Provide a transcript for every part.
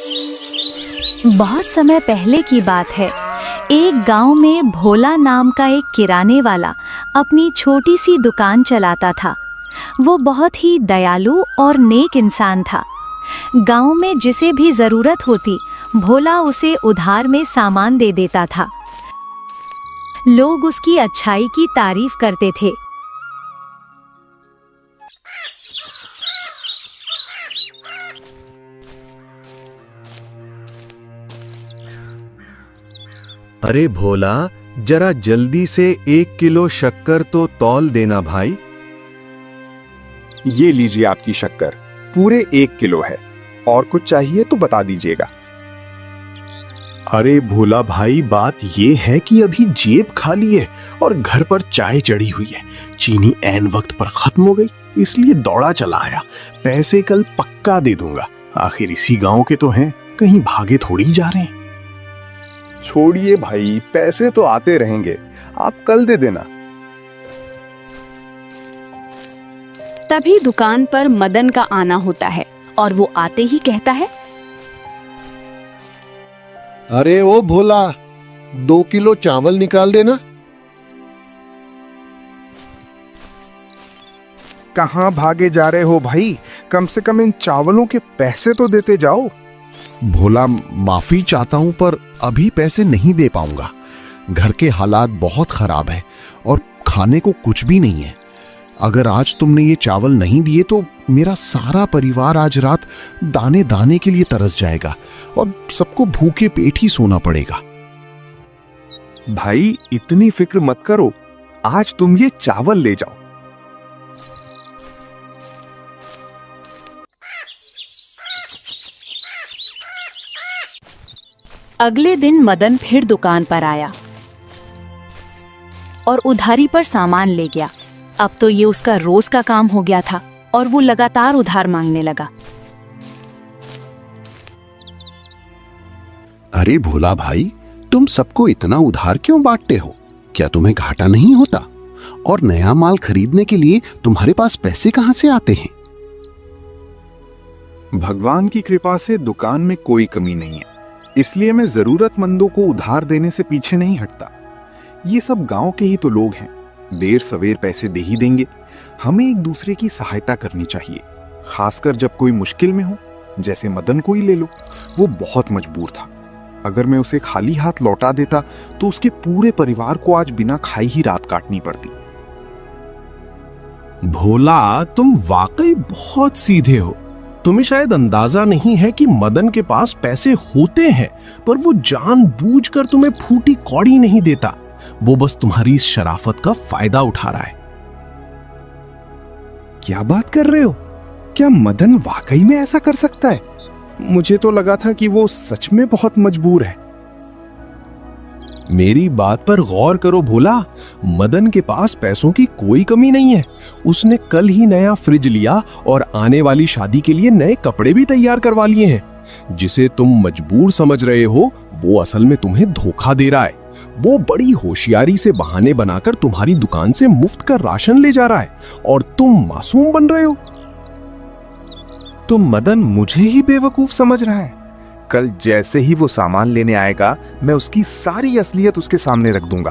बहुत समय पहले की बात है। एक गांव में भोला नाम का एक किराने वाला अपनी छोटी सी दुकान चलाता था। वो बहुत ही दयालु और नेक इंसान था। गांव में जिसे भी जरूरत होती, भोला उसे उधार में सामान दे देता था। लोग उसकी अच्छाई की तारीफ करते थे। अरे भोला, जरा जल्दी से 1 किलो शक्कर तो तौल देना भाई। ये लीजिए आपकी शक्कर, पूरे 1 किलो है। और कुछ चाहिए तो बता दीजिएगा। अरे भोला भाई, बात ये है कि अभी जेब खाली है और घर पर चाय चढ़ी हुई है। चीनी ऐन वक्त पर खत्म हो गई, इसलिए दौड़ा चला आया। पैसे कल पक्का दे दूंगा, आखिर इसी गांव के तो हैं, कहीं भागे थोड़ी जा रहे हैं। छोड़िए भाई, पैसे तो आते रहेंगे, आप कल दे देना। तभी दुकान पर मदन का आना होता है और वो आते ही कहता है, अरे ओ भोला, 2 किलो चावल निकाल देना। कहाँ भागे जा रहे हो भाई? कम से कम इन चावलों के पैसे तो देते जाओ। भोला, माफी चाहता हूं पर अभी पैसे नहीं दे पाऊंगा। घर के हालात बहुत खराब है और खाने को कुछ भी नहीं है। अगर आज तुमने ये चावल नहीं दिए तो मेरा सारा परिवार आज रात दाने दाने के लिए तरस जाएगा और सबको भूखे पेट ही सोना पड़ेगा। भाई, इतनी फिक्र मत करो, आज तुम ये चावल ले जाओ। अगले दिन मदन फिर दुकान पर आया और उधारी पर सामान ले गया। अब तो ये उसका रोज का काम हो गया था और वो लगातार उधार मांगने लगा। अरे भोला भाई, तुम सबको इतना उधार क्यों बांटते हो? क्या तुम्हें घाटा नहीं होता? और नया माल खरीदने के लिए तुम्हारे पास पैसे कहां से आते हैं? भगवान की कृपा से दुकान में कोई कमी नहीं है, इसलिए मैं जरूरतमंदों को उधार देने से पीछे नहीं हटता। ये सब गांव के ही तो लोग हैं, देर सवेर पैसे दे ही देंगे। हमें एक दूसरे की सहायता करनी चाहिए, खासकर जब कोई मुश्किल में हो। जैसे मदन को ही ले लो, वो बहुत मजबूर था। अगर मैं उसे खाली हाथ लौटा देता तो उसके पूरे परिवार को आज बिना खाई ही रात काटनी पड़ती। भोला, तुम वाकई बहुत सीधे हो। तुम्हें शायद अंदाजा नहीं है कि मदन के पास पैसे होते हैं, पर वो जानबूझकर तुम्हें फूटी कौड़ी नहीं देता। वो बस तुम्हारी इस शराफत का फायदा उठा रहा है। क्या बात कर रहे हो? क्या मदन वाकई में ऐसा कर सकता है? मुझे तो लगा था कि वो सच में बहुत मजबूर है। मेरी बात पर गौर करो भोला, मदन के पास पैसों की कोई कमी नहीं है। उसने कल ही नया फ्रिज लिया और आने वाली शादी के लिए नए कपड़े भी तैयार करवा लिए हैं। जिसे तुम मजबूर समझ रहे हो, वो असल में तुम्हें धोखा दे रहा है। वो बड़ी होशियारी से बहाने बनाकर तुम्हारी दुकान से मुफ्त का राशन ले जा रहा है और तुम मासूम बन रहे हो। तो मदन मुझे ही बेवकूफ समझ रहा है। कल जैसे ही वो सामान लेने आएगा, मैं उसकी सारी असलियत उसके सामने रख दूंगा।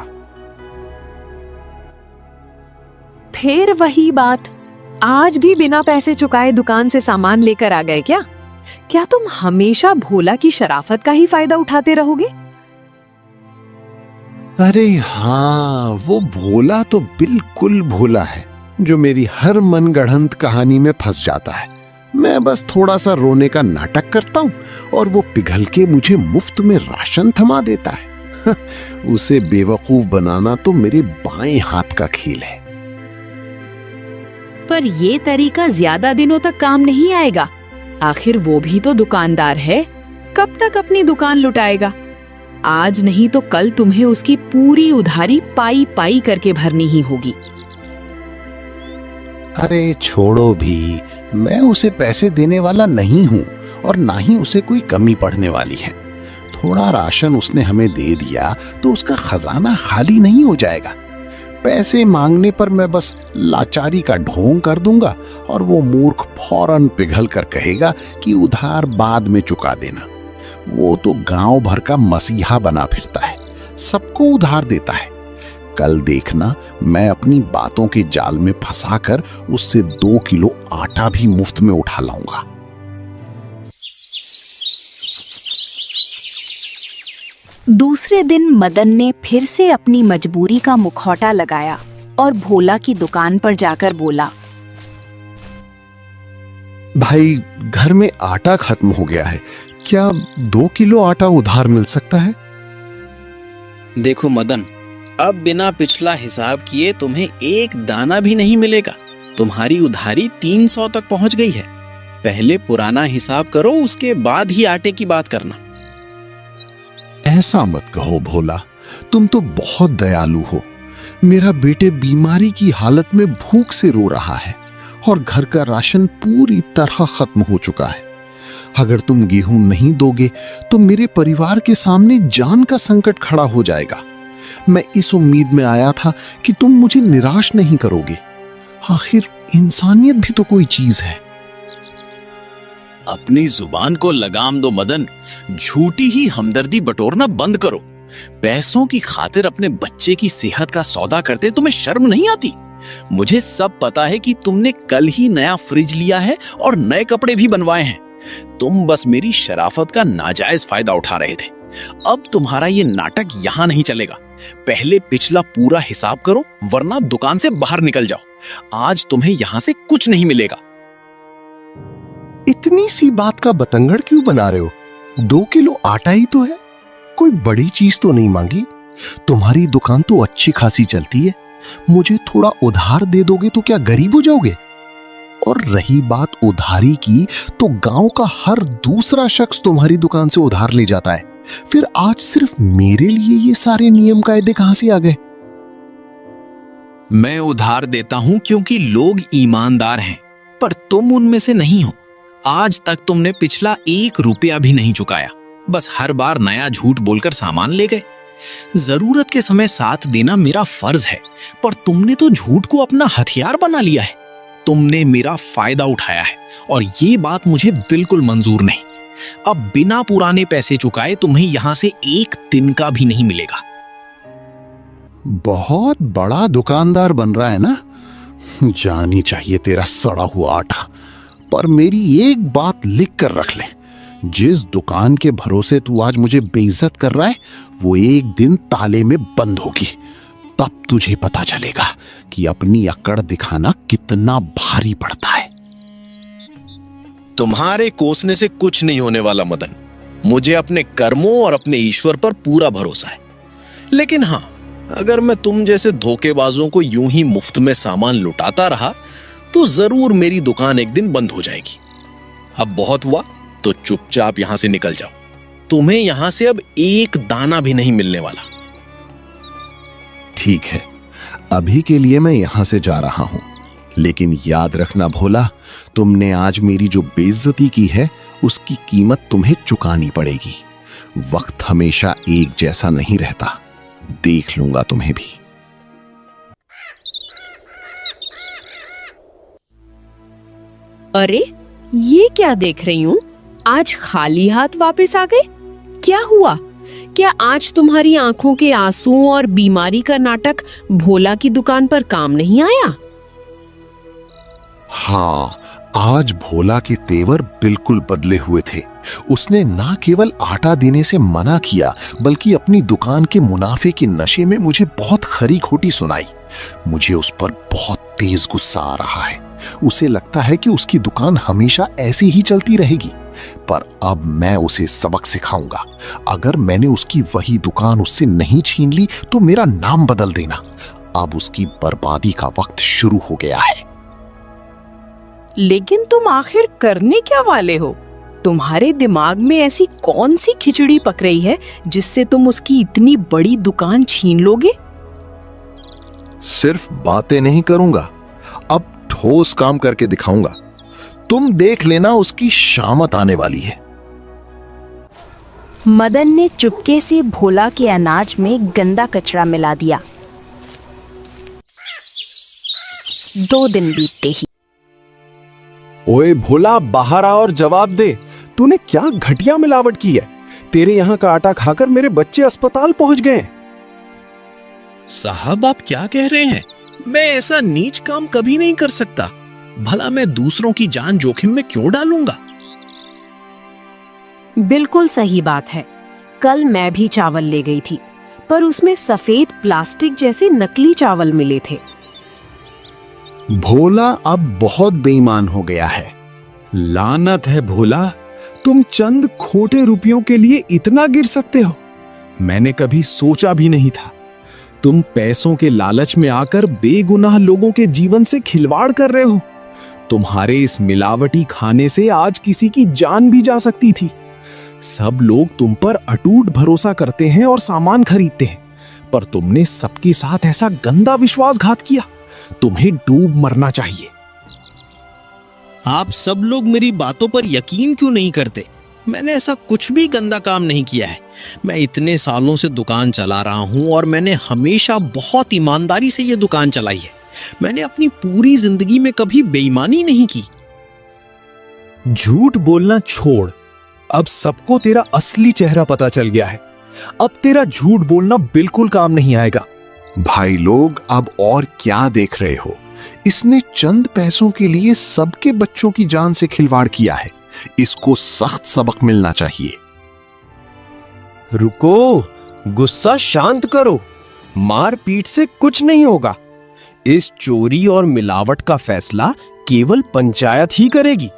फिर वही बात, आज भी बिना पैसे चुकाए दुकान से सामान लेकर आ गए क्या? क्या तुम हमेशा भोला की शराफत का ही फायदा उठाते रहोगे? अरे हाँ, वो भोला तो बिल्कुल भोला है, जो मेरी हर मनगढ़ंत कहानी में फंस जाता है। मैं बस थोड़ा सा रोने का नाटक करता हूँ और वो पिघल के मुझे मुफ्त में राशन थमा देता है। उसे बेवकूफ बनाना तो मेरे बाएं हाथ का खेल है। पर ये तरीका ज्यादा दिनों तक काम नहीं आएगा। आखिर वो भी तो दुकानदार है, कब तक अपनी दुकान लुटाएगा? आज नहीं तो कल तुम्हें उसकी पूरी उधारी पाई पाई करके भरनी ही होगी। अरे छोड़ो भी, मैं उसे पैसे देने वाला नहीं हूं और ना ही उसे कोई कमी पड़ने वाली है। थोड़ा राशन उसने हमें दे दिया तो उसका खजाना खाली नहीं हो जाएगा। पैसे मांगने पर मैं बस लाचारी का ढोंग कर दूंगा और वो मूर्ख फौरन पिघल कर कहेगा कि उधार बाद में चुका देना। वो तो गांव भर का मसीहा बना फिरता है, सबको उधार देता है। कल देखना, मैं अपनी बातों के जाल में फंसाकर उससे 2 किलो आटा भी मुफ्त में उठा लाऊंगा। दूसरे दिन मदन ने फिर से अपनी मजबूरी का मुखौटा लगाया और भोला की दुकान पर जाकर बोला, भाई, घर में आटा खत्म हो गया है, क्या 2 किलो आटा उधार मिल सकता है? देखो मदन, अब बिना पिछला हिसाब किए तुम्हें एक दाना भी नहीं मिलेगा। तुम्हारी उधारी 300 तक पहुंच गई है। पहले पुराना हिसाब करो, उसके बाद ही आटे की बात करना। ऐसा मत कहो भोला, तुम तो बहुत दयालु हो। मेरा बेटे बीमारी की हालत में भूख से रो रहा है और घर का राशन पूरी तरह खत्म हो चुका है। अगर तुम गेहूं नहीं दोगे तो मेरे परिवार के सामने जान का संकट खड़ा हो जाएगा। मैं इस उम्मीद में आया था कि तुम मुझे निराश नहीं करोगे। आखिर इंसानियत भी तो कोई चीज है। अपनी जुबान को लगाम दो मदन, झूठी ही हमदर्दी बटोरना बंद करो। पैसों की खातिर अपने बच्चे की सेहत का सौदा करते तुम्हें शर्म नहीं आती? मुझे सब पता है कि तुमने कल ही नया फ्रिज लिया है और नए कपड़े भी बनवाए हैं। तुम बस मेरी शराफत का नाजायज फायदा उठा रहे थे। अब तुम्हारा ये नाटक यहां नहीं चलेगा। पहले पिछला पूरा हिसाब करो, वरना दुकान से बाहर निकल जाओ। आज तुम्हें यहां से कुछ नहीं मिलेगा। इतनी सी बात का बतंगड़ क्यों बना रहे हो? 2 किलो आटा ही तो है, कोई बड़ी चीज तो नहीं मांगी। तुम्हारी दुकान तो अच्छी खासी चलती है, मुझे थोड़ा उधार दे दोगे तो क्या गरीब हो जाओगे? और रही बात उधारी की, तो गांव का हर दूसरा शख्स तुम्हारी दुकान से उधार ले जाता है। फिर आज सिर्फ मेरे लिए ये सारे नियम कायदे कहां से आ गए? मैं उधार देता हूं क्योंकि लोग ईमानदार हैं, पर तुम उनमें से नहीं हो। आज तक तुमने पिछला 1 रुपया भी नहीं चुकाया, बस हर बार नया झूठ बोलकर सामान ले गए। जरूरत के समय साथ देना मेरा फर्ज है, पर तुमने तो झूठ को अपना हथियार बना लिया है। तुमने मेरा फायदा उठाया है और ये बात मुझे बिल्कुल मंजूर नहीं। अब बिना पुराने पैसे चुकाए तुम्हें यहां से 1 दिन का भी नहीं मिलेगा। बहुत बड़ा दुकानदार बन रहा है ना? जानी चाहिए तेरा सड़ा हुआ आटा। पर मेरी एक बात लिख कर रख ले, जिस दुकान के भरोसे तू आज मुझे बेइज्जत कर रहा है, वो एक दिन ताले में बंद होगी। तब तुझे पता चलेगा कि अपनी अकड़ दिखाना कितना भारी पड़ता है। तुम्हारे कोसने से कुछ नहीं होने वाला मदन। मुझे अपने कर्मों और अपने ईश्वर पर पूरा भरोसा है। लेकिन हाँ, अगर मैं तुम जैसे धोखेबाजों को यूं ही मुफ्त में सामान लुटाता रहा तो जरूर मेरी दुकान एक दिन बंद हो जाएगी। अब बहुत हुआ, तो चुपचाप यहां से निकल जाओ। तुम्हें यहां से अब 1 दाना भी नहीं मिलने वाला। ठीक है, अभी के लिए मैं यहां से जा रहा हूं, लेकिन याद रखना भोला, तुमने आज मेरी जो बेइज्जती की है उसकी कीमत तुम्हें चुकानी पड़ेगी। वक्त हमेशा एक जैसा नहीं रहता, देख लूंगा तुम्हें भी। अरे ये क्या देख रही हूँ? आज खाली हाथ वापस आ गए? क्या हुआ? क्या आज तुम्हारी आंखों के आंसू और बीमारी का नाटक भोला की दुकान पर काम नहीं आया? हाँ, आज भोला के तेवर बिल्कुल बदले हुए थे। उसने ना केवल आटा देने से मना किया, बल्कि अपनी दुकान के मुनाफे के नशे में मुझे बहुत खरी खोटी सुनाई। मुझे उस पर बहुत तेज गुस्सा आ रहा है। उसे लगता है कि उसकी दुकान हमेशा ऐसी ही चलती रहेगी, पर अब मैं उसे सबक सिखाऊंगा। अगर मैंने उसकी वही दुकान उससे नहीं छीन ली तो मेरा नाम बदल देना। अब उसकी बर्बादी का वक्त शुरू हो गया है। लेकिन तुम आखिर करने क्या वाले हो? तुम्हारे दिमाग में ऐसी कौन सी खिचड़ी पक रही है जिससे तुम उसकी इतनी बड़ी दुकान छीन लोगे? सिर्फ बातें नहीं करूंगा, अब ठोस काम करके दिखाऊंगा। तुम देख लेना, उसकी शामत आने वाली है। मदन ने चुपके से भोला के अनाज में गंदा कचरा मिला दिया। 2 दिन बीतते ही ओए भोला, बाहर आ और जवाब दे। तूने क्या घटिया मिलावट की है? तेरे यहाँ का आटा खाकर मेरे बच्चे अस्पताल पहुंच गए। साहब, आप क्या कह रहे हैं? मैं ऐसा नीच काम कभी नहीं कर सकता। भला मैं दूसरों की जान जोखिम में क्यों डालूंगा? बिल्कुल सही बात है। कल मैं भी चावल ले गई थी, पर उसमें सफेद प्लास्टिक जैसे नकली चावल मिले थे। भोला अब बहुत बेईमान हो गया है। लानत है भोला, तुम चंद खोटे रुपयों के लिए इतना गिर सकते हो। मैंने कभी सोचा भी नहीं था। तुम पैसों के लालच में आकर बेगुनाह लोगों के जीवन से खिलवाड़ कर रहे हो। तुम्हारे इस मिलावटी खाने से आज किसी की जान भी जा सकती थी। सब लोग तुम पर अटूट भरोसा करते हैं और सामान खरीदते हैं, पर तुमने सबके साथ ऐसा गंदा विश्वासघात किया। तुम्हें डूब मरना चाहिए। आप सब लोग मेरी बातों पर यकीन क्यों नहीं करते? मैंने ऐसा कुछ भी गंदा काम नहीं किया है। मैं इतने सालों से दुकान चला रहा हूं और मैंने हमेशा बहुत ईमानदारी से ये दुकान चलाई है। मैंने अपनी पूरी जिंदगी में कभी बेईमानी नहीं की। झूठ बोलना छोड़, अब सबको तेरा असली चेहरा पता चल गया है। अब तेरा झूठ बोलना बिल्कुल काम नहीं आएगा। भाई लोग, अब और क्या देख रहे हो? इसने चंद पैसों के लिए सबके बच्चों की जान से खिलवाड़ किया है। इसको सख्त सबक मिलना चाहिए। रुको, गुस्सा शांत करो। मारपीट से कुछ नहीं होगा। इस चोरी और मिलावट का फैसला केवल पंचायत ही करेगी।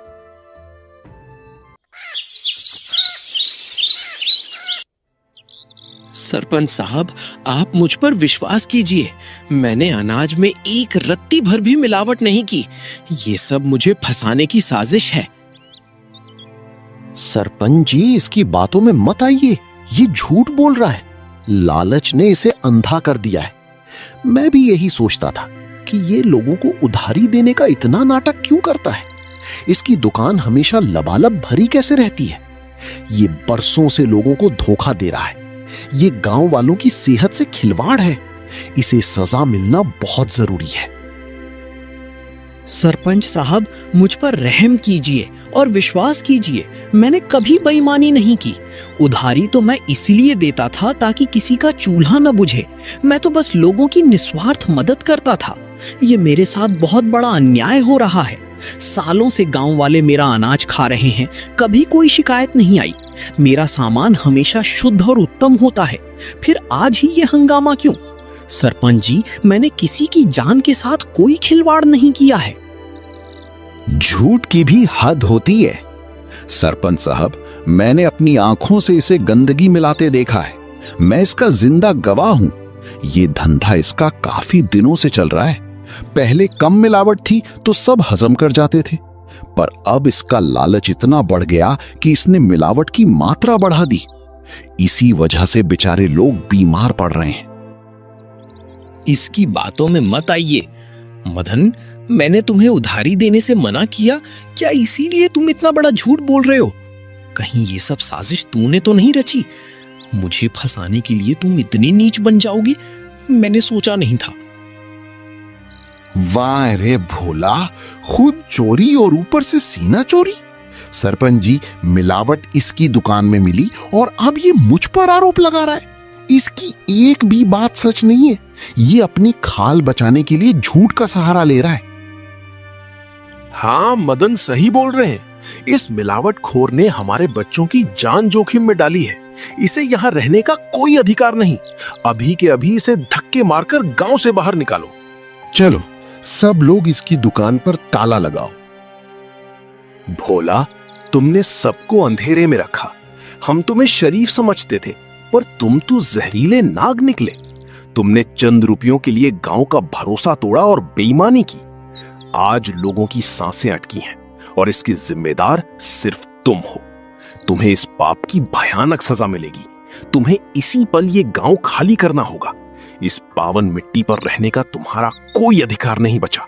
सरपंच साहब, आप मुझ पर विश्वास कीजिए। मैंने अनाज में एक रत्ती भर भी मिलावट नहीं की। ये सब मुझे फंसाने की साजिश है। सरपंच जी, इसकी बातों में मत आइए। ये झूठ बोल रहा है। लालच ने इसे अंधा कर दिया है। मैं भी यही सोचता था कि ये लोगों को उधारी देने का इतना नाटक क्यों करता है। इसकी दुकान हमेशा लबालब भरी कैसे रहती है। ये बरसों से लोगों को धोखा दे रहा है। ये गांव वालों की सेहत से खिलवाड़ है। इसे सजा मिलना बहुत जरूरी है। सरपंच साहब, मुझ पर रहम कीजिए और विश्वास कीजिए। मैंने कभी बेईमानी नहीं की। उधारी तो मैं इसलिए देता था ताकि किसी का चूल्हा न बुझे। मैं तो बस लोगों की निस्वार्थ मदद करता था। ये मेरे साथ बहुत बड़ा अन्याय हो रहा है। सालों से गांव वाले मेरा अनाज खा रहे हैं, कभी कोई शिकायत नहीं आई। मेरा सामान हमेशा शुद्ध और उत्तम होता है। फिर आज ही ये हंगामा क्यों? सरपंच जी, मैंने किसी की जान के साथ कोई खिलवाड़ नहीं किया है। झूठ की भी हद होती है। सरपंच साहब, मैंने अपनी आंखों से इसे गंदगी मिलाते देखा है। मैं इसका जिंदा गवाह हूं। ये धंधा इसका काफी दिनों से चल रहा है। पहले कम मिलावट थी तो सब हजम कर जाते थे, पर अब इसका लालच इतना बढ़ गया कि इसने मिलावट की मात्रा बढ़ा दी। इसी वजह से बेचारे लोग बीमार पड़ रहे हैं। इसकी बातों में मत आइए। मदन, मैंने तुम्हें उधारी देने से मना किया क्या? इसीलिए तुम इतना बड़ा झूठ बोल रहे हो? कहीं ये सब साजिश तूने तो नहीं रची? मुझे फंसाने के लिए तुम इतनी नीच बन जाओगी, मैंने सोचा नहीं था। वाह रे भोला, खुद चोरी और ऊपर से सीना चोरी। सरपंच जी, मिलावट इसकी दुकान में मिली और अब ये मुझ पर आरोप लगा रहा है। इसकी एक भी बात सच नहीं है। ये अपनी खाल बचाने के लिए झूठ का सहारा ले रहा है। हाँ, मदन सही बोल रहे हैं। इस मिलावटखोर ने हमारे बच्चों की जान जोखिम में डाली है। इसे यहाँ रहने का कोई अधिकार नहीं। अभी के अभी इसे धक्के मारकर गांव से बाहर निकालो। चलो, सब लोग इसकी दुकान पर ताला लगाओ। भोला, तुमने सबको अंधेरे में रखा। हम तुम्हें शरीफ समझते थे, पर तुम तो जहरीले नाग निकले। तुमने चंद रुपयों के लिए गांव का भरोसा तोड़ा और बेईमानी की। आज लोगों की सांसें अटकी हैं और इसकी जिम्मेदार सिर्फ तुम हो। तुम्हें इस पाप की भयानक सजा मिलेगी। तुम्हें इसी पल ये गांव खाली करना होगा। इस पावन मिट्टी पर रहने का तुम्हारा कोई अधिकार नहीं बचा।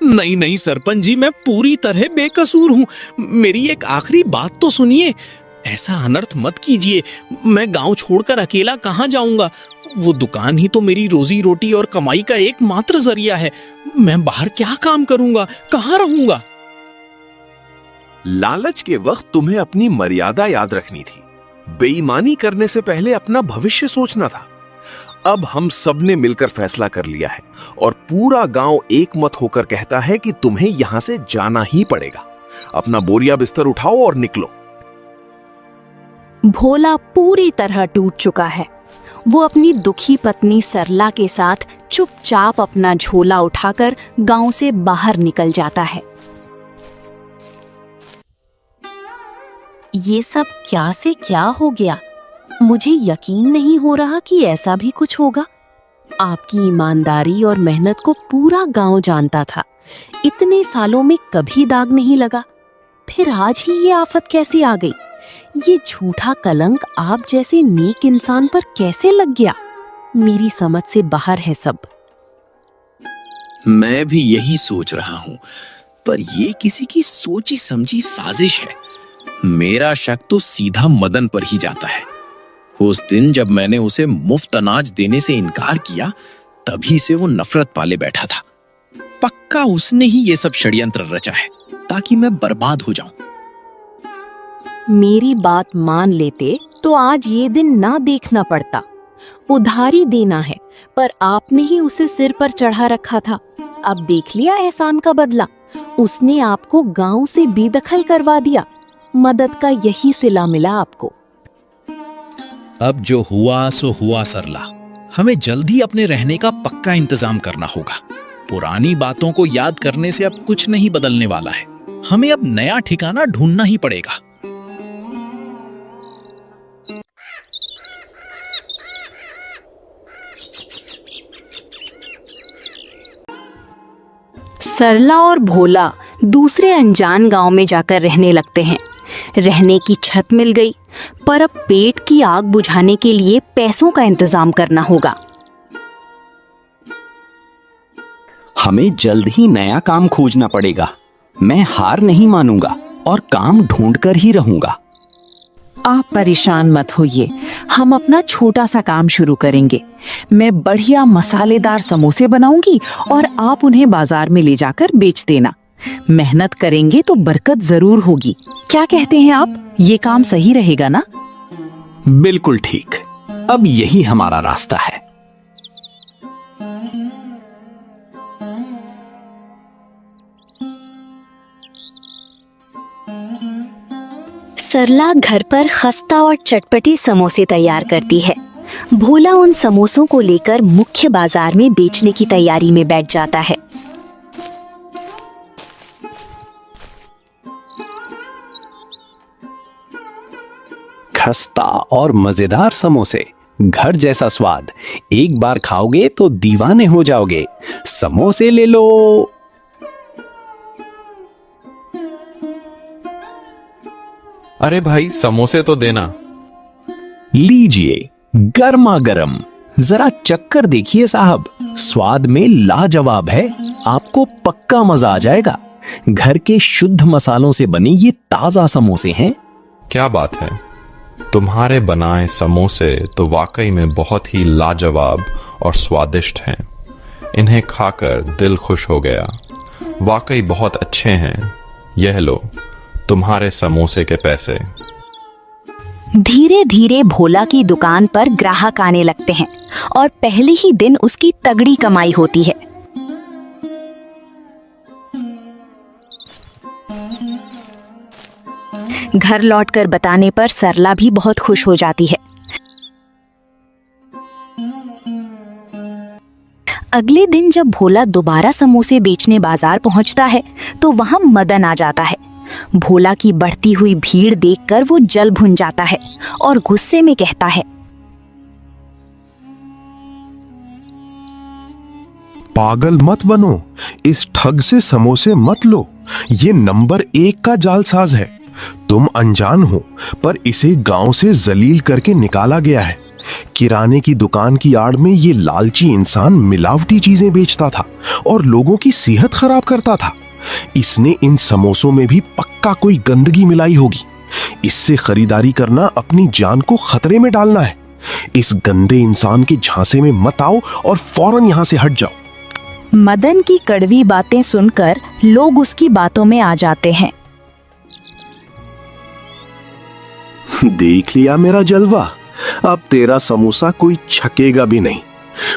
नहीं नहीं सरपंच जी, मैं पूरी तरह बेकसूर हूं। मेरी एक आखिरी बात तो सुनिए। ऐसा अनर्थ मत कीजिए। मैं गांव छोड़कर अकेला कहां जाऊंगा? वो दुकान ही तो मेरी रोजी रोटी और कमाई का एकमात्र जरिया है। मैं बाहर क्या काम करूंगा, कहां रहूंगा? लालच के वक्त तुम्हें अपनी मर्यादा याद रखनी थी। बेईमानी करने से पहले अपना भविष्य सोचना था। अब हम सब ने मिलकर फैसला कर लिया है और पूरा गांव एक मत होकर कहता है कि तुम्हें यहां से जाना ही पड़ेगा। अपना बोरिया बिस्तर उठाओ और निकलो। भोला पूरी तरह टूट चुका है। वो अपनी दुखी पत्नी सरला के साथ चुपचाप अपना झोला उठाकर गांव से बाहर निकल जाता है। ये सब क्या से क्या हो गया? मुझे यकीन नहीं हो रहा कि ऐसा भी कुछ होगा। आपकी ईमानदारी और मेहनत को पूरा गांव जानता था। इतने सालों में कभी दाग नहीं लगा, फिर आज ही ये आफत कैसे आ गई? ये झूठा कलंक आप जैसे नेक इंसान पर कैसे लग गया? मेरी समझ से बाहर है सब। मैं भी यही सोच रहा हूं, पर ये किसी की सोची समझी साजिश है। मेरा शक तो सीधा मदन पर ही जाता है। उस दिन जब मैंने उसे मुफ्त अनाज देने से इनकार किया, तभी से वो नफरत पाले बैठा था। पक्का उसने ही ये सब षड्यंत्र रचा है ताकि मैं बर्बाद हो जाऊं। मेरी बात मान लेते तो आज ये दिन ना देखना पड़ता। उधारी देना है, पर आपने ही उसे सिर पर चढ़ा रखा था। अब देख लिया एहसान का बदला। उसने आपको गांव से बेदखल करवा दिया। मदद का यही सिला मिला आपको। अब जो हुआ सो हुआ सरला। हमें जल्दी अपने रहने का पक्का इंतजाम करना होगा। पुरानी बातों को याद करने से अब कुछ नहीं बदलने वाला है। हमें अब नया ठिकाना ढूंढना ही पड़ेगा। सरला और भोला दूसरे अनजान गांव में जाकर रहने लगते हैं। रहने की छत मिल गई, पर अब पेट की आग बुझाने के लिए पैसों का इंतजाम करना होगा। हमें जल्द ही नया काम खोजना पड़ेगा। मैं हार नहीं मानूंगा और काम ढूंढकर ही रहूंगा। आप परेशान मत होइए, हम अपना छोटा सा काम शुरू करेंगे। मैं बढ़िया मसालेदार समोसे बनाऊंगी और आप उन्हें बाजार में ले जाकर बेच देना। मेहनत करेंगे तो बरकत जरूर होगी। क्या कहते हैं आप? ये काम सही रहेगा ना? बिल्कुल ठीक। अब यही हमारा रास्ता है। सरला घर पर खस्ता और चटपटी समोसे तैयार करती है। भोला उन समोसों को लेकर मुख्य बाजार में बेचने की तैयारी में बैठ जाता है। खस्ता और मजेदार समोसे, घर जैसा स्वाद। एक बार खाओगे तो दीवाने हो जाओगे। समोसे ले लो। अरे भाई, समोसे तो देना। लीजिए, गर्मा गर्म। जरा चक्कर देखिए साहब, स्वाद में लाजवाब है। आपको पक्का मजा आ जाएगा। घर के शुद्ध मसालों से बने ये ताजा समोसे हैं। क्या बात है, तुम्हारे बनाए समोसे तो वाकई में बहुत ही लाजवाब और स्वादिष्ट हैं। इन्हें खाकर दिल खुश हो गया। वाकई बहुत अच्छे हैं। यह लो तुम्हारे समोसे के पैसे। धीरे धीरे भोला की दुकान पर ग्राहक आने लगते हैं और पहले ही दिन उसकी तगड़ी कमाई होती है। घर लौटकर बताने पर सरला भी बहुत खुश हो जाती है। अगले दिन जब भोला दोबारा समोसे बेचने बाजार पहुंचता है तो वहां मदन आ जाता है। भोला की बढ़ती हुई भीड़ देखकर वो जल भुन जाता है और गुस्से में कहता है, पागल मत बनो, इस ठग से समोसे मत लो। ये नंबर 1 का जालसाज है। तुम अनजान हो, पर इसे गांव से जलील करके निकाला गया है। किराने की दुकान की आड़ में ये लालची इंसान मिलावटी चीजें बेचता था और लोगों की सेहत खराब करता था। इसने इन समोसों में भी पक्का कोई गंदगी मिलाई होगी। इससे खरीदारी करना अपनी जान को खतरे में डालना है। इस गंदे इंसान के झांसे में मत आओ और फौरन यहां से हट जाओ। मदन की कड़वी बातें सुनकर लोग उसकी बातों में आ जाते हैं। देख लिया मेरा जलवा, अब तेरा समोसा कोई छकेगा भी नहीं।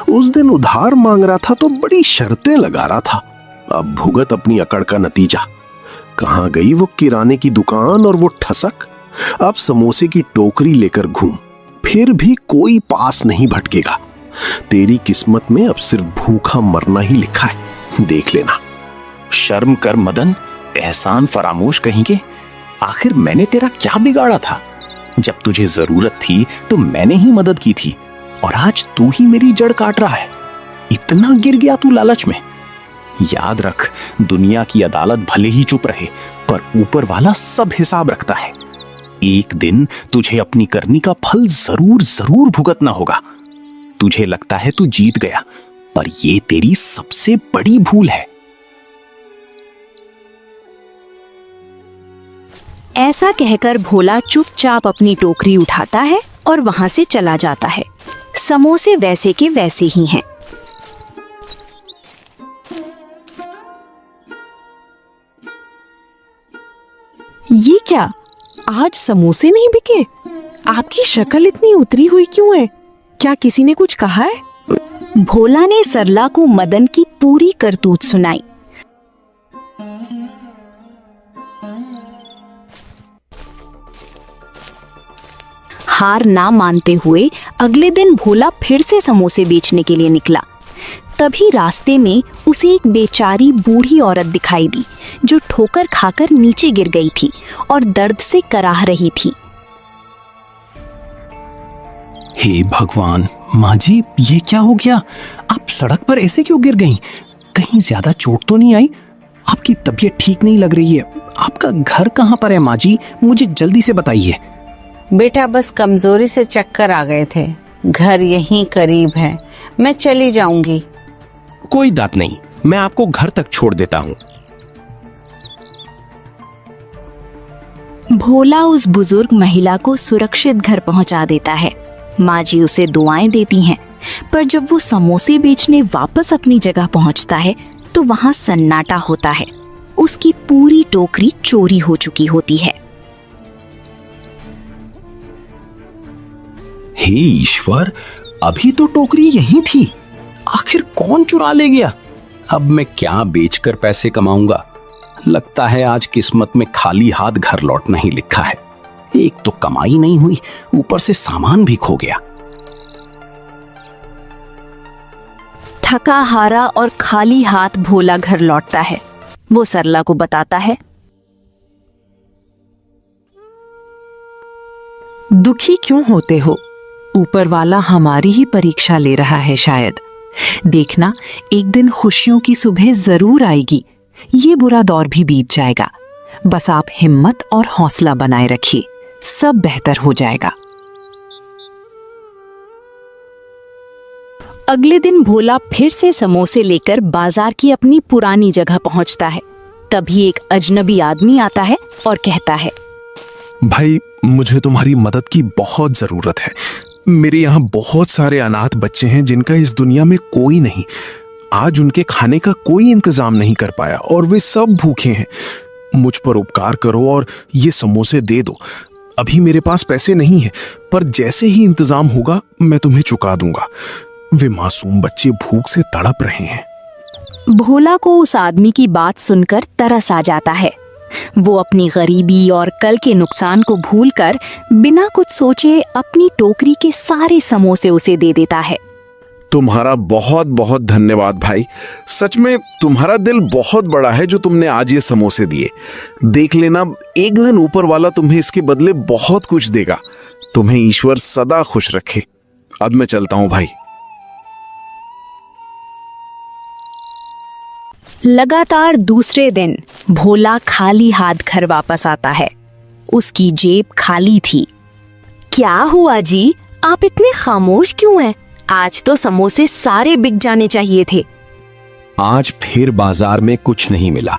उस दिन उधार मांग रहा था तो बड़ी शर्तें लगा रहा था, अब भुगत अपनी अकड़ का नतीजा। कहां गई वो किराने की दुकान और वो ठसक। अब समोसे की टोकरी लेकर घूम, फिर भी कोई पास नहीं भटकेगा। तेरी किस्मत में अब सिर्फ भूखा मरना ही लिखा है, देख लेना। शर्म कर मदन, एहसान फरामोश कहेंगे। आखिर मैंने तेरा क्या बिगाड़ा था? जब तुझे जरूरत थी तो मैंने ही मदद की थी, और आज तू ही मेरी जड़ काट रहा है। इतना गिर गया तू लालच में। याद रख, दुनिया की अदालत भले ही चुप रहे, पर ऊपर वाला सब हिसाब रखता है। एक दिन तुझे अपनी करनी का फल जरूर जरूर भुगतना होगा। तुझे लगता है तू जीत गया, पर यह तेरी सबसे बड़ी भूल है। ऐसा कहकर भोला चुपचाप अपनी टोकरी उठाता है और वहां से चला जाता है। समोसे वैसे के वैसे ही हैं। ये क्या, आज समोसे नहीं बिके? आपकी शक्ल इतनी उतरी हुई क्यों है? क्या किसी ने कुछ कहा है? भोला ने सरला को मदन की पूरी करतूत सुनाई। हार ना मानते हुए अगले दिन भोला फिर से समोसे बेचने के लिए निकला। तभी रास्ते में उसे एक बेचारी बूढ़ी औरत दिखाई दी, जो ठोकर खाकर नीचे गिर गई थी और दर्द से कराह रही थी। हे भगवान, माँ जी, ये क्या हो गया? आप सड़क पर ऐसे क्यों गिर गईं? कहीं ज्यादा चोट तो नहीं आई? आपकी तबीयत ठीक नहीं लग रही है। आपका घर कहाँ पर है माँ जी? मुझे जल्दी से बताइए। बेटा, बस कमजोरी से चक्कर आ गए थे। घर यहीं करीब है, मैं चली जाऊंगी। कोई बात नहीं, मैं आपको घर तक छोड़ देता हूँ। भोला उस बुजुर्ग महिला को सुरक्षित घर पहुंचा देता है। माँ जी उसे दुआएं देती हैं, पर जब वो समोसे बेचने वापस अपनी जगह पहुंचता है तो वहां सन्नाटा होता है। उसकी पूरी टोकरी चोरी हो चुकी होती है। हे ईश्वर, अभी तो टोकरी यहीं थी, आखिर कौन चुरा ले गया? अब मैं क्या बेचकर पैसे कमाऊंगा? लगता है आज किस्मत में खाली हाथ घर लौटना ही लिखा है। एक तो कमाई नहीं हुई, ऊपर से सामान भी खो गया। थका हारा और खाली हाथ भोला घर लौटता है। वो सरला को बताता है। दुखी क्यों होते हो? ऊपर वाला हमारी ही परीक्षा ले रहा है शायद। देखना, एक दिन खुशियों की सुबह जरूर आएगी। ये बुरा दौर भी बीत जाएगा। बस आप हिम्मत और हौसला बनाए रखिए, सब बेहतर हो जाएगा। अगले दिन भोला फिर से समोसे लेकर बाजार की अपनी पुरानी जगह पहुंचता है। तभी एक अजनबी आदमी आता है और कहता है, भाई, मुझे तुम्हारी मदद की बहुत जरूरत है। मेरे यहाँ बहुत सारे अनाथ बच्चे हैं जिनका इस दुनिया में कोई नहीं। आज उनके खाने का कोई इंतजाम नहीं कर पाया और वे सब भूखे हैं। मुझ पर उपकार करो और ये समोसे दे दो। अभी मेरे पास पैसे नहीं हैं, पर जैसे ही इंतजाम होगा मैं तुम्हें चुका दूंगा। वे मासूम बच्चे भूख से तड़प रहे हैं। भोला को उस आदमी की बात सुनकर तरस आ जाता है। वो अपनी गरीबी और कल के नुकसान को भूलकर बिना कुछ सोचे अपनी टोकरी के सारे समोसे उसे दे देता है। तुम्हारा बहुत बहुत धन्यवाद भाई। सच में तुम्हारा दिल बहुत बड़ा है जो तुमने आज ये समोसे दिए। देख लेना, एक दिन ऊपर वाला तुम्हें इसके बदले बहुत कुछ देगा। तुम्हें ईश्वर सदा खुश रखे। अब मैं चलता हूं भाई। लगातार दूसरे दिन भोला खाली हाथ घर वापस आता है। उसकी जेब खाली थी। क्या हुआ जी, आप इतने खामोश क्यों हैं? आज तो समोसे सारे बिक जाने चाहिए थे। आज फिर बाजार में कुछ नहीं मिला।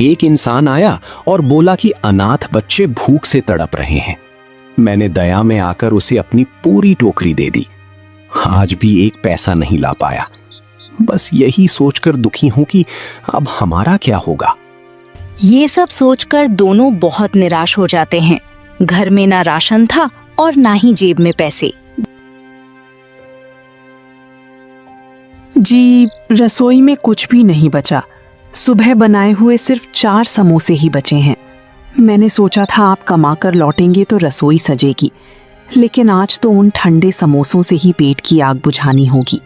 एक इंसान आया और बोला कि अनाथ बच्चे भूख से तड़प रहे हैं। मैंने दया में आकर उसे अपनी पूरी टोकरी दे दी। आज भी एक पैसा नहीं ला पाया। बस यही सोचकर दुखी हूं कि अब हमारा क्या होगा। ये सब सोचकर दोनों बहुत निराश हो जाते हैं। घर में ना राशन था और ना ही जेब में पैसे। जी, रसोई में कुछ भी नहीं बचा। सुबह बनाए हुए सिर्फ 4 समोसे ही बचे हैं। मैंने सोचा था आप कमा कर लौटेंगे तो रसोई सजेगी, लेकिन आज तो उन ठंडे समोसों से ही पेट की आग बुझानी होगी।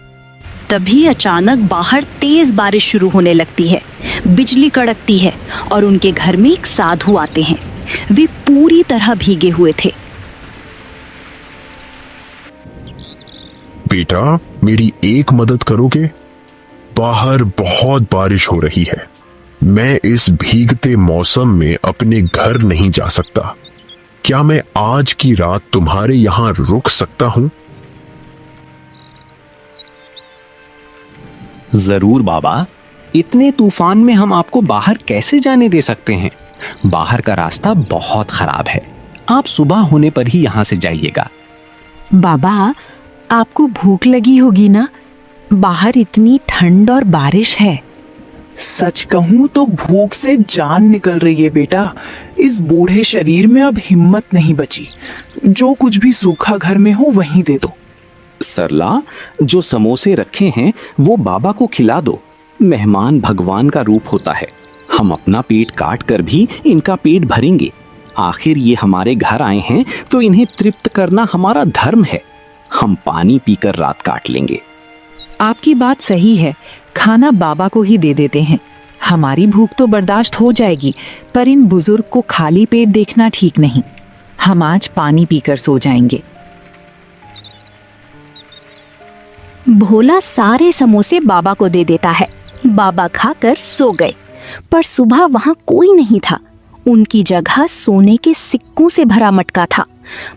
तभी अचानक बाहर तेज बारिश शुरू होने लगती है, बिजली कड़कती है और उनके घर में एक साधु आते हैं। वे पूरी तरह भीगे हुए थे। बेटा, मेरी एक मदद करोगे? बाहर बहुत बारिश हो रही है। मैं इस भीगते मौसम में अपने घर नहीं जा सकता। क्या मैं आज की रात तुम्हारे यहां रुक सकता हूं? जरूर बाबा, इतने तूफान में हम आपको बाहर कैसे जाने दे सकते हैं? बाहर का रास्ता बहुत खराब है। आप सुबह होने पर ही यहाँ से जाइएगा। बाबा, आपको भूख लगी होगी ना? बाहर इतनी ठंड और बारिश है। सच कहूं तो भूख से जान निकल रही है बेटा। इस बूढ़े शरीर में अब हिम्मत नहीं बची। जो कुछ भी सूखा घर में हो वहीं दे दो। सरला, जो समोसे रखे हैं वो बाबा को खिला दो। मेहमान भगवान का रूप होता है। हम अपना पेट काट कर भी इनका पेट भरेंगे। आखिर ये हमारे घर आए हैं तो इन्हें तृप्त करना हमारा धर्म है। हम पानी पीकर रात काट लेंगे। आपकी बात सही है। खाना बाबा को ही दे देते हैं। हमारी भूख तो बर्दाश्त हो जाएगी, पर इन बुजुर्ग को खाली पेट देखना ठीक नहीं। हम आज पानी पीकर सो जाएंगे। भोला सारे समोसे बाबा को दे देता है। बाबा खाकर सो गए, पर सुबह वहां कोई नहीं था। उनकी जगह सोने के सिक्कों से भरा मटका था।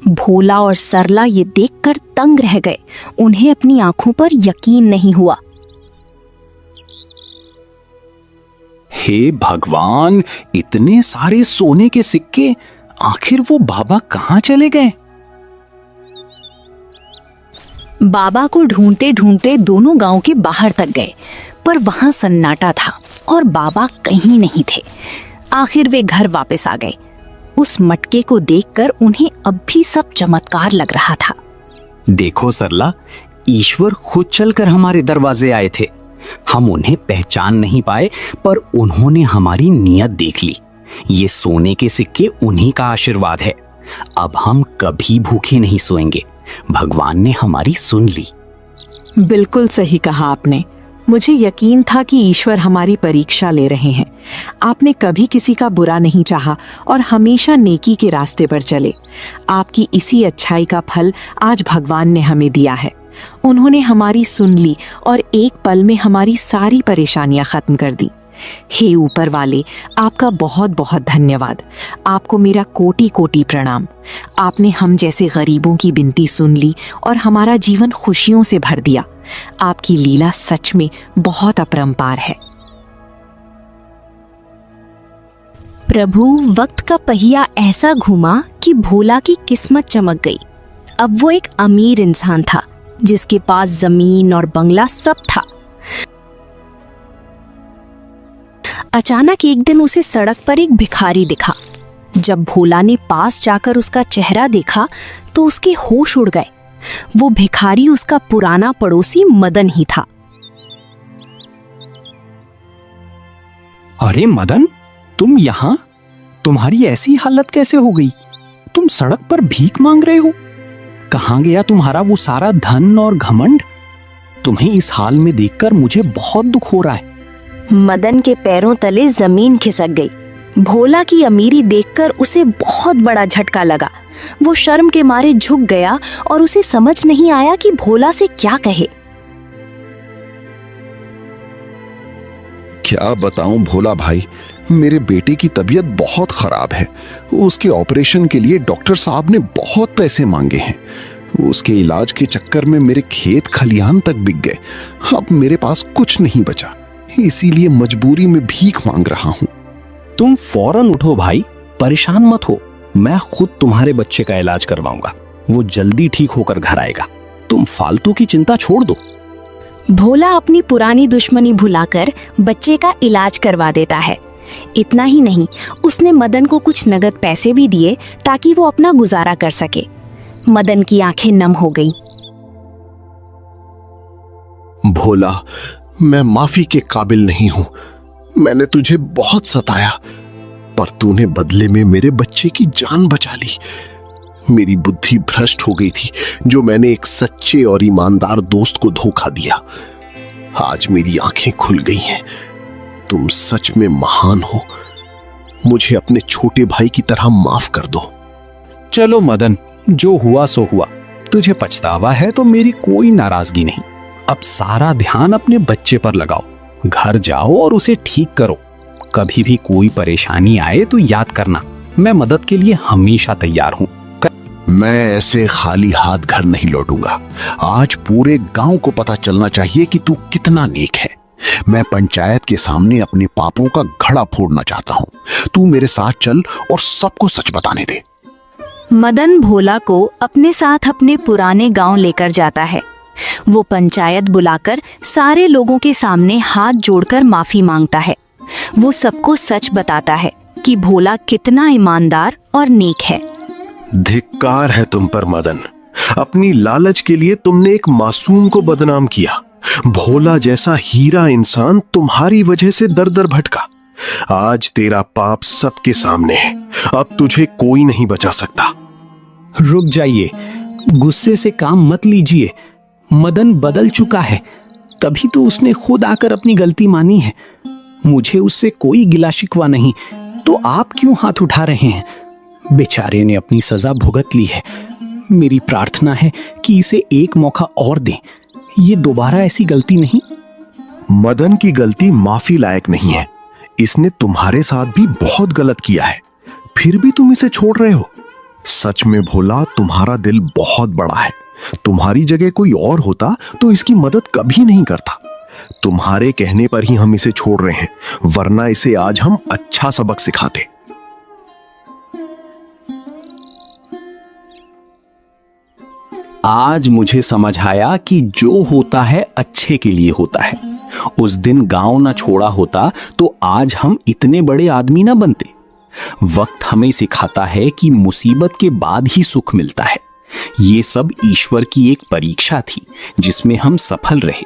भोला और सरला ये देखकर तंग रह गए। उन्हें अपनी आंखों पर यकीन नहीं हुआ। हे भगवान, इतने सारे सोने के सिक्के! आखिर वो बाबा कहाँ चले गए? बाबा को ढूंढते ढूंढते दोनों गांव के बाहर तक गए, पर वहां सन्नाटा था और बाबा कहीं नहीं थे। आखिर वे घर वापस आ गए। उस मटके को देखकर उन्हें अब भी सब चमत्कार लग रहा था। देखो सरला, ईश्वर खुद चलकर हमारे दरवाजे आए थे। हम उन्हें पहचान नहीं पाए, पर उन्होंने हमारी नियत देख ली। ये सोने के सिक्के उन्हीं का आशीर्वाद है। अब हम कभी भूखे नहीं सोएंगे। भगवान ने हमारी सुन ली। बिल्कुल सही कहा आपने। मुझे यकीन था कि ईश्वर हमारी परीक्षा ले रहे हैं। आपने कभी किसी का बुरा नहीं चाहा और हमेशा नेकी के रास्ते पर चले। आपकी इसी अच्छाई का फल आज भगवान ने हमें दिया है। उन्होंने हमारी सुन ली और एक पल में हमारी सारी परेशानियां खत्म कर दी। हे ऊपर वाले, आपका बहुत बहुत धन्यवाद। आपको मेरा कोटि कोटि प्रणाम। आपने हम जैसे गरीबों की विनती सुन ली और हमारा जीवन खुशियों से भर दिया। आपकी लीला सच में बहुत अपरंपार है। प्रभु, वक्त का पहिया ऐसा घूमा कि भोला की किस्मत चमक गई। अब वो एक अमीर इंसान था, जिसके पास जमीन और बंगला सब था। अचानक एक दिन उसे सड़क पर एक भिखारी दिखा। जब भोला ने पास जाकर उसका चेहरा देखा तो उसके होश उड़ गए। वो भिखारी उसका पुराना पड़ोसी मदन ही था। अरे मदन, तुम यहाँ? तुम्हारी ऐसी हालत कैसे हो गई? तुम सड़क पर भीख मांग रहे हो। कहाँ गया तुम्हारा वो सारा धन और घमंड? तुम्हें इस हाल में देखकर मुझे बहुत दुख हो रहा है। मदन के पैरों तले जमीन खिसक गई। भोला की अमीरी देखकर उसे बहुत बड़ा झटका लगा। वो शर्म के मारे झुक गया और उसे समझ नहीं आया कि भोला से क्या कहे। क्या बताऊं भोला भाई, मेरे बेटे की तबीयत बहुत खराब है। उसके ऑपरेशन के लिए डॉक्टर साहब ने बहुत पैसे मांगे हैं। उसके इलाज के चक्कर में मेरे खेत खलिहान तक बिक गए। अब मेरे पास कुछ नहीं बचा, इसीलिए मजबूरी में भीख मांग रहा हूँ। तुम फौरन उठो भाई, परेशान मत हो। मैं खुद तुम्हारे बच्चे का इलाज करवाऊंगा। वो जल्दी ठीक होकर घर आएगा। तुम फालतू की चिंता छोड़ दो। भोला अपनी पुरानी दुश्मनी भुलाकर बच्चे का इलाज करवा देता है। इतना ही नहीं, उसने मदन को कुछ नगद पैसे भी दिए ताकि वो अपना गुजारा कर सके। मदन की आंखें नम हो गईं। भोला, मैं माफी के काबिल नहीं हूं। मैंने तुझे बहुत सताया, पर तूने बदले में मेरे बच्चे की जान बचा ली। मेरी बुद्धि भ्रष्ट हो गई थी जो मैंने एक सच्चे और ईमानदार दोस्त को धोखा दिया। आज मेरी आंखें खुल गई हैं। तुम सच में महान हो। मुझे अपने छोटे भाई की तरह माफ कर दो। चलो मदन, जो हुआ सो हुआ। तुझे पछतावा है तो मेरी कोई नाराजगी नहीं। अब सारा ध्यान अपने बच्चे पर लगाओ। घर जाओ और उसे ठीक करो। कभी भी कोई परेशानी आए तो याद करना, मैं मदद के लिए हमेशा तैयार हूँ। मैं ऐसे खाली हाथ घर नहीं लौटूंगा। आज पूरे गांव को पता चलना चाहिए कि तू कितना नेक है। मैं पंचायत के सामने अपने पापों का घड़ा फोड़ना चाहता हूँ। तू मेरे साथ चल और सबको सच बताने दे। मदन भोला को अपने साथ अपने पुराने गांव लेकर जाता है। वो पंचायत बुलाकर सारे लोगों के सामने हाथ जोड़कर माफी मांगता है। वो सबको सच बताता है कि भोला कितना ईमानदार और नेक है। धिक्कार है तुम पर मदन। अपनी लालच के लिए तुमने एक मासूम को बदनाम किया। भोला जैसा हीरा इंसान तुम्हारी वजह से दर दर भटका। आज तेरा पाप सबके सामने है। अब तुझे कोई नहीं बचा सकता। रुक जाइए, गुस्से से काम मत लीजिए। मदन बदल चुका है, तभी तो उसने खुद आकर अपनी गलती मानी है। मुझे उससे कोई गिला शिकवा नहीं, तो आप क्यों हाथ उठा रहे हैं? बेचारे ने अपनी सजा भुगत ली है। मेरी प्रार्थना है कि इसे एक मौका और दें। ये दोबारा ऐसी गलती नहीं। मदन की गलती माफी लायक नहीं है। इसने तुम्हारे साथ भी बहुत गलत किया है, फिर भी तुम इसे छोड़ रहे हो। सच में भोला, तुम्हारा दिल बहुत बड़ा है। तुम्हारी जगह कोई और होता तो इसकी मदद कभी नहीं करता। तुम्हारे कहने पर ही हम इसे छोड़ रहे हैं, वरना इसे आज हम अच्छा सबक सिखाते। आज मुझे समझ आया कि जो होता है अच्छे के लिए होता है। उस दिन गांव ना छोड़ा होता तो आज हम इतने बड़े आदमी ना बनते। वक्त हमें सिखाता है कि मुसीबत के बाद ही सुख मिलता है। ये सब ईश्वर की एक परीक्षा थी जिसमें हम सफल रहे।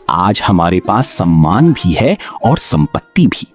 आज हमारे पास सम्मान भी है और संपत्ति भी।